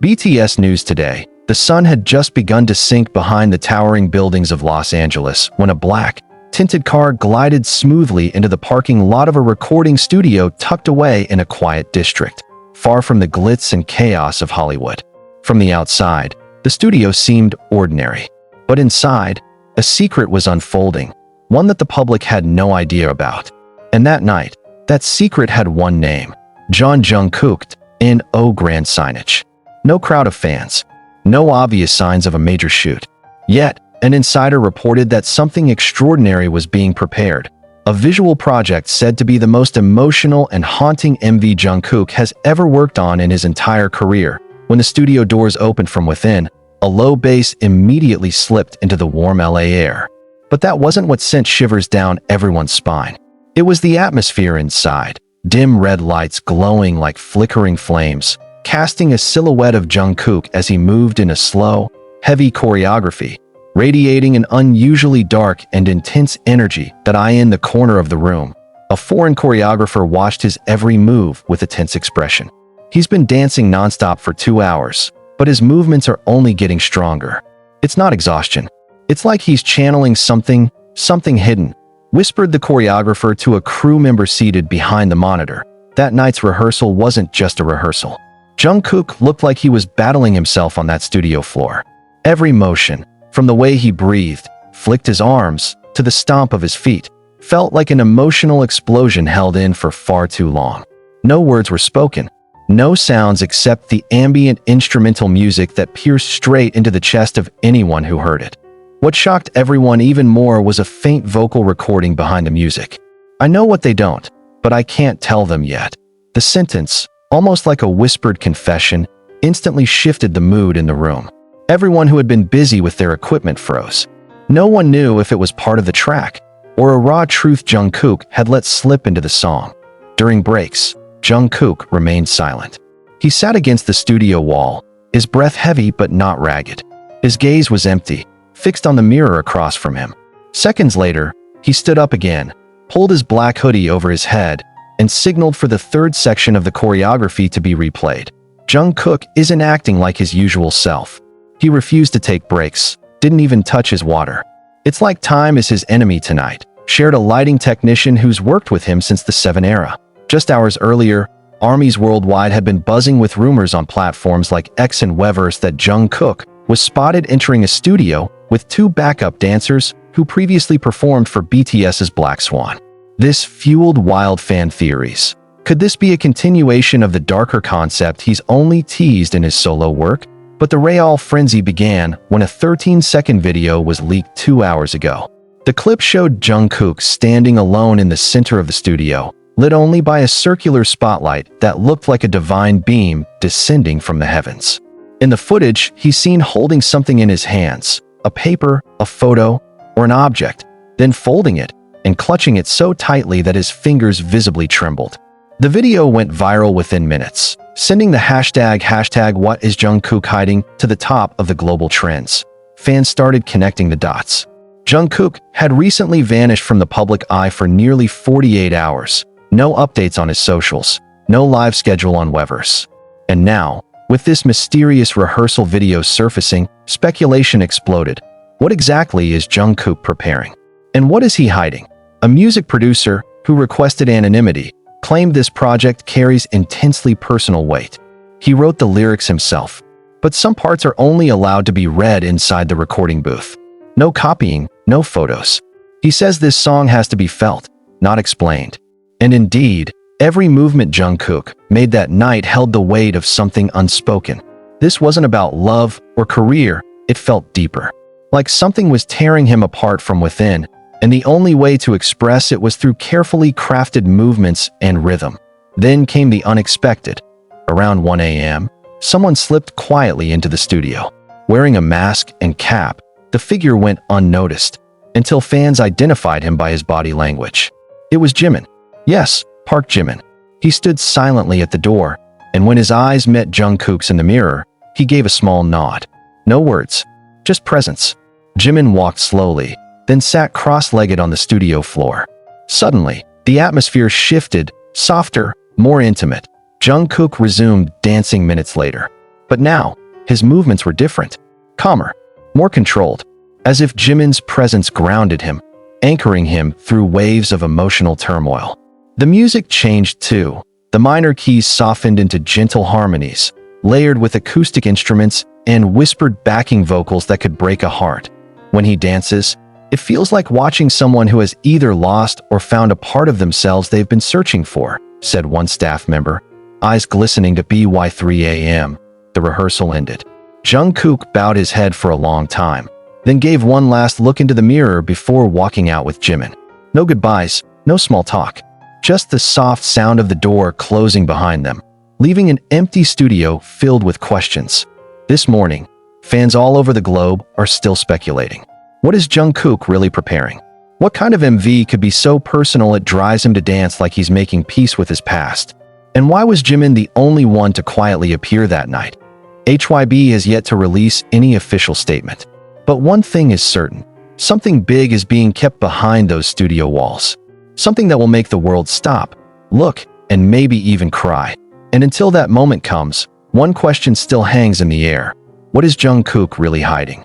BTS News today. The sun had just begun to sink behind the towering buildings of Los Angeles when a black, tinted car glided smoothly into the parking lot of a recording studio tucked away in a quiet district, far from the glitz and chaos of Hollywood. From the outside, the studio seemed ordinary. But inside, a secret was unfolding, one that the public had no idea about. And that night, that secret had one name: Jungkook, in grand signage. No crowd of fans. No obvious signs of a major shoot. Yet, an insider reported that something extraordinary was being prepared. A visual project said to be the most emotional and haunting MV Jungkook has ever worked on in his entire career. When the studio doors opened from within, a low bass immediately slipped into the warm LA air. But that wasn't what sent shivers down everyone's spine. It was the atmosphere inside. Dim red lights glowing like flickering flames, casting a silhouette of Jungkook as he moved in a slow, heavy choreography, radiating an unusually dark and intense energy that in the corner of the room. A foreign choreographer watched his every move with a tense expression. He's been dancing nonstop for 2 hours, but his movements are only getting stronger. It's not exhaustion. It's like he's channeling something hidden, whispered the choreographer to a crew member seated behind the monitor. That night's rehearsal wasn't just a rehearsal. Jungkook looked like he was battling himself on that studio floor. Every motion, from the way he breathed, flicked his arms, to the stomp of his feet, felt like an emotional explosion held in for far too long. No words were spoken. No sounds except the ambient instrumental music that pierced straight into the chest of anyone who heard it. What shocked everyone even more was a faint vocal recording behind the music. "I know what they don't, but I can't tell them yet." The sentence, almost like a whispered confession, instantly shifted the mood in the room. Everyone who had been busy with their equipment froze. No one knew if it was part of the track, or a raw truth Jungkook had let slip into the song. During breaks, Jungkook remained silent. He sat against the studio wall, his breath heavy but not ragged. His gaze was empty, fixed on the mirror across from him. Seconds later, he stood up again, pulled his black hoodie over his head, and signaled for the third section of the choreography to be replayed. Jungkook isn't acting like his usual self. He refused to take breaks, didn't even touch his water. "It's like time is his enemy tonight," shared a lighting technician who's worked with him since the 7 era. Just hours earlier, armies worldwide had been buzzing with rumors on platforms like X and Weverse that Jungkook was spotted entering a studio with 2 backup dancers who previously performed for BTS's Black Swan. This fueled wild fan theories. Could this be a continuation of the darker concept he's only teased in his solo work? But the real frenzy began when a 13-second video was leaked 2 hours ago. The clip showed Jungkook standing alone in the center of the studio, lit only by a circular spotlight that looked like a divine beam descending from the heavens. In the footage, he's seen holding something in his hands, a paper, a photo, or an object, then folding it and clutching it so tightly that his fingers visibly trembled. The video went viral within minutes, sending the hashtag #WhatIsJungkookHiding to the top of the global trends. Fans started connecting the dots. Jungkook had recently vanished from the public eye for nearly 48 hours. No updates on his socials, no live schedule on Weverse. And now, with this mysterious rehearsal video surfacing, speculation exploded. What exactly is Jungkook preparing? And what is he hiding? A music producer, who requested anonymity, claimed this project carries intensely personal weight. He wrote the lyrics himself, but some parts are only allowed to be read inside the recording booth. No copying, no photos. He says this song has to be felt, not explained. And indeed, every movement Jungkook made that night held the weight of something unspoken. This wasn't about love or career, it felt deeper. Like something was tearing him apart from within, and the only way to express it was through carefully crafted movements and rhythm. Then came the unexpected. Around 1 a.m., someone slipped quietly into the studio. Wearing a mask and cap, the figure went unnoticed, until fans identified him by his body language. It was Jimin. Yes, Park Jimin. He stood silently at the door, and when his eyes met Jungkook's in the mirror, he gave a small nod. No words, just presence. Jimin walked slowly, then sat cross-legged on the studio floor. Suddenly, the atmosphere shifted, softer, more intimate. Jungkook resumed dancing minutes later. But now, his movements were different, calmer, more controlled, as if Jimin's presence grounded him, anchoring him through waves of emotional turmoil. The music changed too. The minor keys softened into gentle harmonies, layered with acoustic instruments and whispered backing vocals that could break a heart. When he dances, it feels like watching someone who has either lost or found a part of themselves they've been searching for, said one staff member, eyes glistening to by 3 a.m. The rehearsal ended. Jungkook bowed his head for a long time, then gave one last look into the mirror before walking out with Jimin. No goodbyes, no small talk, just the soft sound of the door closing behind them, leaving an empty studio filled with questions. This morning, fans all over the globe are still speculating. What is Jungkook really preparing? What kind of MV could be so personal it drives him to dance like he's making peace with his past? And why was Jimin the only one to quietly appear that night? HYB has yet to release any official statement. But one thing is certain, something big is being kept behind those studio walls. Something that will make the world stop, look, and maybe even cry. And until that moment comes, one question still hangs in the air. What is Jungkook really hiding?